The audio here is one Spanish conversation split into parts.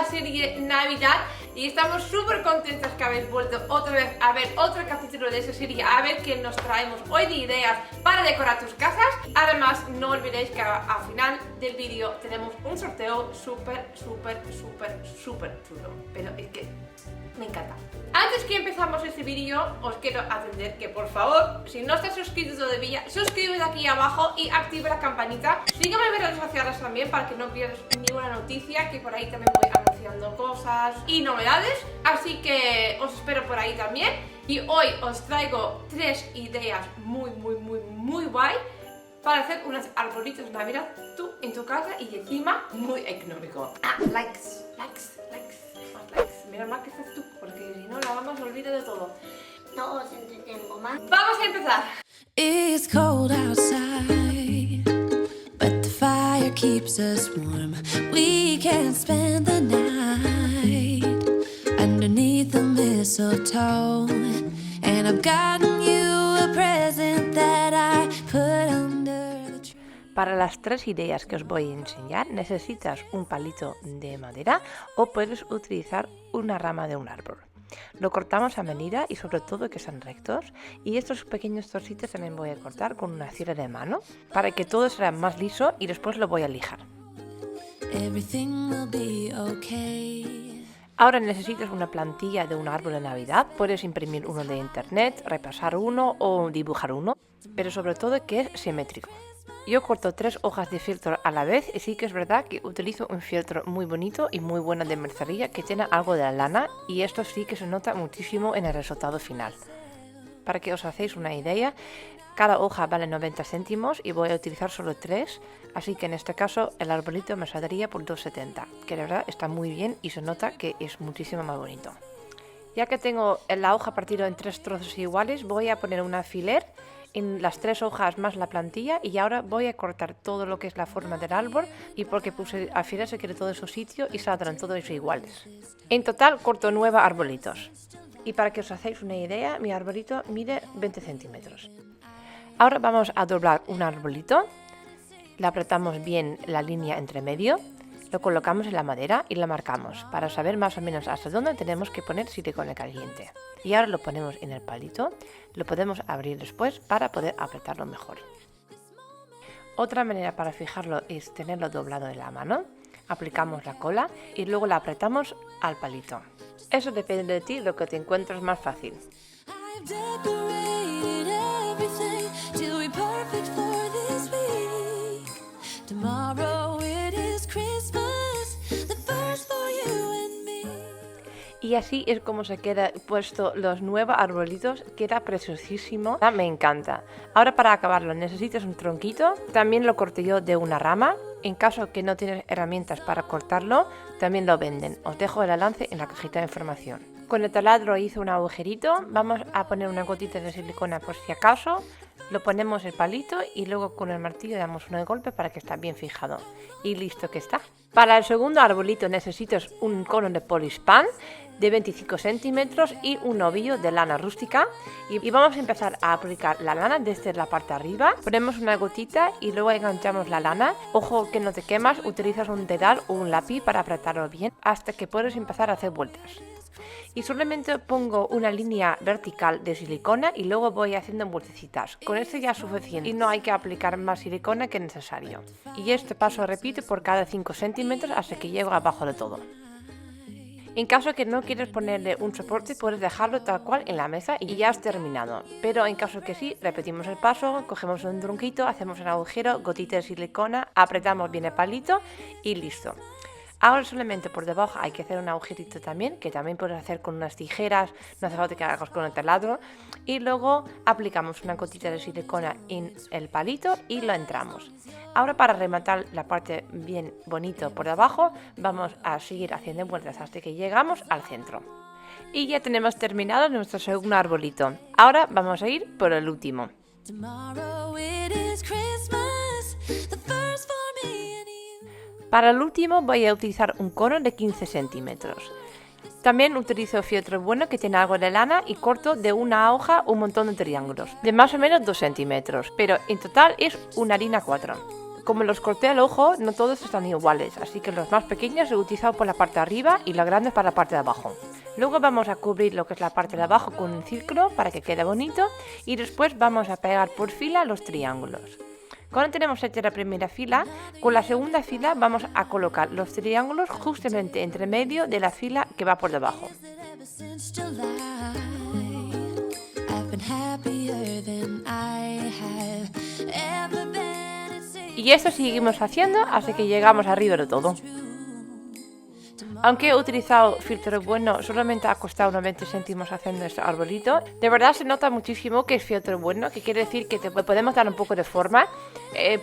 la serie Navidad y estamos súper contentas que habéis vuelto otra vez a ver otro capítulo de esa serie, a ver qué nos traemos hoy de ideas para decorar tus casas. Además, no olvidéis que al final del vídeo tenemos un sorteo súper chulo, pero es que me encanta. Antes que empezamos este vídeo, os quiero atender que por favor, si no estás suscrito todavía, suscríbete aquí abajo y activa la campanita. Sígueme en redes sociales también para que no pierdas ninguna noticia, que por ahí también voy anunciando cosas y novedades. Así que os espero por ahí también. Y hoy os traigo 3 ideas muy guay para hacer unos arbolitos de Navidad tú en tu casa y encima muy económico. Likes. Mira más que estás tú, porque si no la mamá se olvida de todo. No os entretengo más. ¡Vamos a empezar! It's cold outside, but the fire keeps us warm. We can spend the night underneath the mistletoe, and I've gotten you a present that I put under the tree. Para las 3 ideas que os voy a enseñar necesitas un palito de madera o puedes utilizar una rama de un árbol. Lo cortamos a medida y sobre todo que sean rectos, y estos pequeños trocitos también voy a cortar con una sierra de mano para que todo sea más liso y después lo voy a lijar. Everything will be okay. Ahora necesitas una plantilla de un árbol de Navidad, puedes imprimir uno de internet, repasar uno o dibujar uno, pero sobre todo que es simétrico. Yo corto 3 hojas de fieltro a la vez y sí que es verdad que utilizo un fieltro muy bonito y muy bueno de mercería que tiene algo de la lana, y esto sí que se nota muchísimo en el resultado final. Para que os hacéis una idea, cada hoja vale 90 céntimos y voy a utilizar solo 3, así que en este caso el arbolito me saldría por 2,70, que la verdad está muy bien y se nota que es muchísimo más bonito. Ya que tengo la hoja partida en 3 trozos iguales, voy a poner un alfiler en las 3 hojas más la plantilla y ahora voy a cortar todo lo que es la forma del árbol, y porque puse alfiler se quede todo en su sitio y saldrán todos iguales. En total corto 9 arbolitos y para que os hacéis una idea, mi arbolito mide 20 centímetros. Ahora vamos a doblar un arbolito, le apretamos bien la línea entre medio, lo colocamos en la madera y la marcamos para saber más o menos hasta dónde tenemos que poner silicona caliente. Y ahora lo ponemos en el palito, lo podemos abrir después para poder apretarlo mejor. Otra manera para fijarlo es tenerlo doblado en la mano, aplicamos la cola y luego la apretamos al palito. Eso depende de ti, lo que te encuentres más fácil. I've decorated everything to be perfect for this week. Tomorrow it is Christmas, the first for you and me. Y así es como se queda puesto los 9 arbolitos, queda preciosísimo, me encanta. Ahora para acabarlo necesitas un tronquito, también lo corté yo de una rama. En caso que no tienes herramientas para cortarlo, también lo venden. Os dejo el enlace en la cajita de información. Con el taladro hice un agujerito, vamos a poner una gotita de silicona por si acaso, lo ponemos el palito y luego con el martillo damos un golpe para que esté bien fijado. Y listo que está. Para el segundo arbolito necesitas un cono de Polispan de 25 centímetros y un ovillo de lana rústica. Y vamos a empezar a aplicar la lana desde la parte de arriba. Ponemos una gotita y luego enganchamos la lana. Ojo que no te quemas, utilizas un dedal o un lápiz para apretarlo bien hasta que puedes empezar a hacer vueltas. Y solamente pongo una línea vertical de silicona y luego voy haciendo vueltecitas. Con esto ya es suficiente y no hay que aplicar más silicona que necesario. Y este paso repite por cada 5 centímetros hasta que llego abajo de todo. En caso que no quieres ponerle un soporte, puedes dejarlo tal cual en la mesa y ya has terminado. Pero en caso que sí, repetimos el paso, cogemos un tronquito, hacemos un agujero, gotita de silicona, apretamos bien el palito y listo. Ahora solamente por debajo hay que hacer un agujerito también, que también puedes hacer con unas tijeras, no hace falta que hagas con el taladro. Y luego aplicamos una gotita de silicona en el palito y lo entramos. Ahora para rematar la parte bien bonito por debajo, vamos a seguir haciendo vueltas hasta que llegamos al centro. Y ya tenemos terminado nuestro segundo arbolito. Ahora vamos a ir por el último. Tomorrow it is Christmas, the first for me and you. Para el último voy a utilizar un cono de 15 centímetros. También utilizo fieltro bueno que tiene algo de lana y corto de una hoja un montón de triángulos de más o menos 2 centímetros, pero en total es una harina 4. como los corté al ojo, no todos están iguales, así que los más pequeños he utilizado por la parte de arriba y los grandes para la parte de abajo. Luego vamos a cubrir lo que es la parte de abajo con un círculo para que quede bonito y después vamos a pegar por fila los triángulos. Cuando tenemos hecha la primera fila, con la segunda fila vamos a colocar los triángulos justamente entre medio de la fila que va por debajo. Y esto seguimos haciendo hasta que llegamos arriba de todo. Aunque he utilizado filtro bueno, solamente ha costado unos 20 céntimos haciendo este arbolito. De verdad se nota muchísimo que es filtro bueno, que quiere decir que te podemos dar un poco de forma.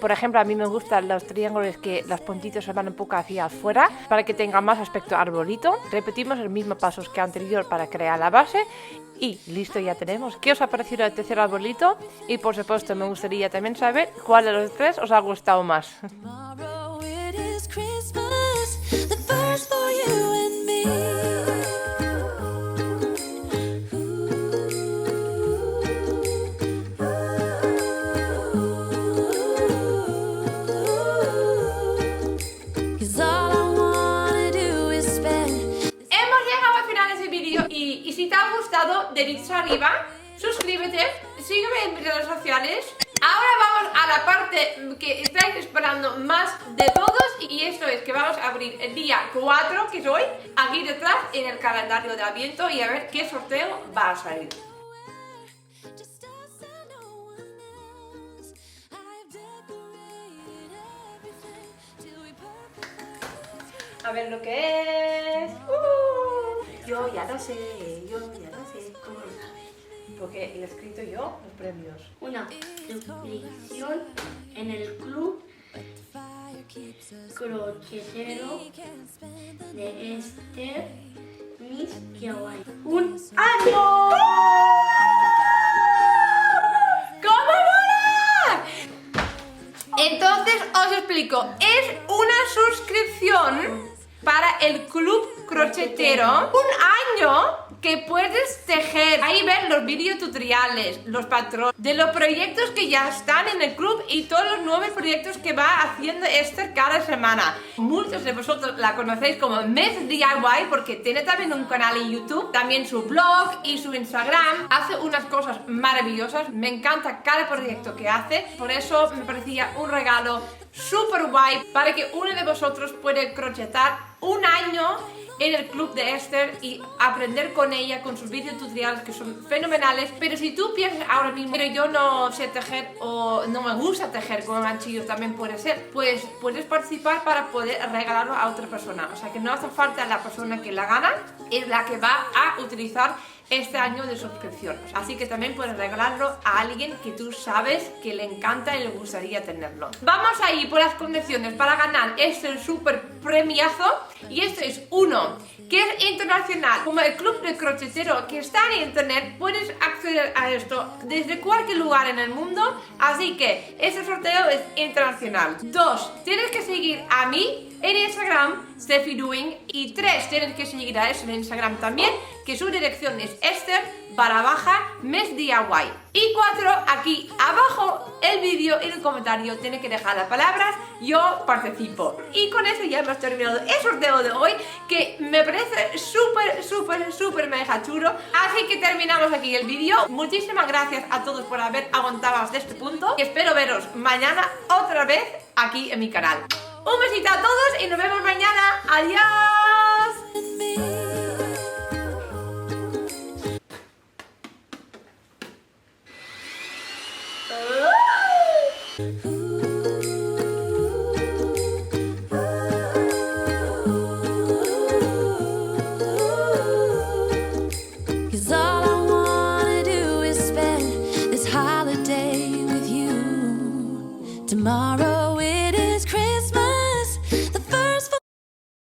Por ejemplo, a mí me gustan los triángulos que los puntitos se van un poco hacia afuera para que tenga más aspecto arbolito. Repetimos el mismo paso que anterior para crear la base. Y listo, ya tenemos. ¿Qué os ha parecido el tercer arbolito? Y por supuesto me gustaría también saber cuál de los tres os ha gustado más. Y si te ha gustado, dedito arriba, suscríbete, sígueme en mis redes sociales. Ahora vamos a la parte que estáis esperando más de todos, y esto es que vamos a abrir el día 4, que es hoy, aquí detrás en el calendario de Adviento, y a ver qué sorteo va a salir. A ver lo que es. Yo ya lo sé, ¿cómo lo sabes? Porque he escrito yo los premios. Una suscripción en el club crochetero de Esther Miss DIY. ¡Un año! ¿Cómo mola? Entonces os explico, es una suscripción para el club crochetero, un año que puedes tejer. Ahí ves los videotutoriales, los patrones de los proyectos que ya están en el club y todos los nuevos proyectos que va haciendo Esther cada semana. Muchos de vosotros la conocéis como Miss DIY porque tiene también un canal en YouTube, también su blog y su Instagram. Hace unas cosas maravillosas, me encanta cada proyecto que hace, por eso me parecía un regalo súper guay para que uno de vosotros pueda crochetar un año en el club de Esther y aprender con ella, con sus videotutoriales que son fenomenales. Pero si tú piensas ahora mismo, pero yo no sé tejer o no me gusta tejer con ganchillos, también puede ser, pues puedes participar para poder regalarlo a otra persona. O sea que no hace falta la persona que la gana, es la que va a utilizar este año de suscripción. Así que también puedes regalarlo a alguien que tú sabes que le encanta y le gustaría tenerlo. Vamos a ir por las condiciones para ganar este super premiazo. Y esto es uno que es internacional. Como el club de crochetero que está en internet, puedes acceder a esto desde cualquier lugar en el mundo. Así que este sorteo es internacional. 2. Tienes que seguir a mí en Instagram, Steffi Doing. Y 3. Tienes que seguir a Esther en Instagram también, que su dirección es Esther_Miss DIY. Y 4, aquí abajo el vídeo, en el comentario tienes que dejar las palabras yo participo. Y con eso ya hemos terminado el sorteo de hoy, que me parece súper mega chulo. Así que terminamos aquí el vídeo. Muchísimas gracias a todos por haber aguantado hasta este punto. Y espero veros mañana otra vez aquí en mi canal. Un besito a todos y nos vemos mañana. ¡Adiós! Tomorrow is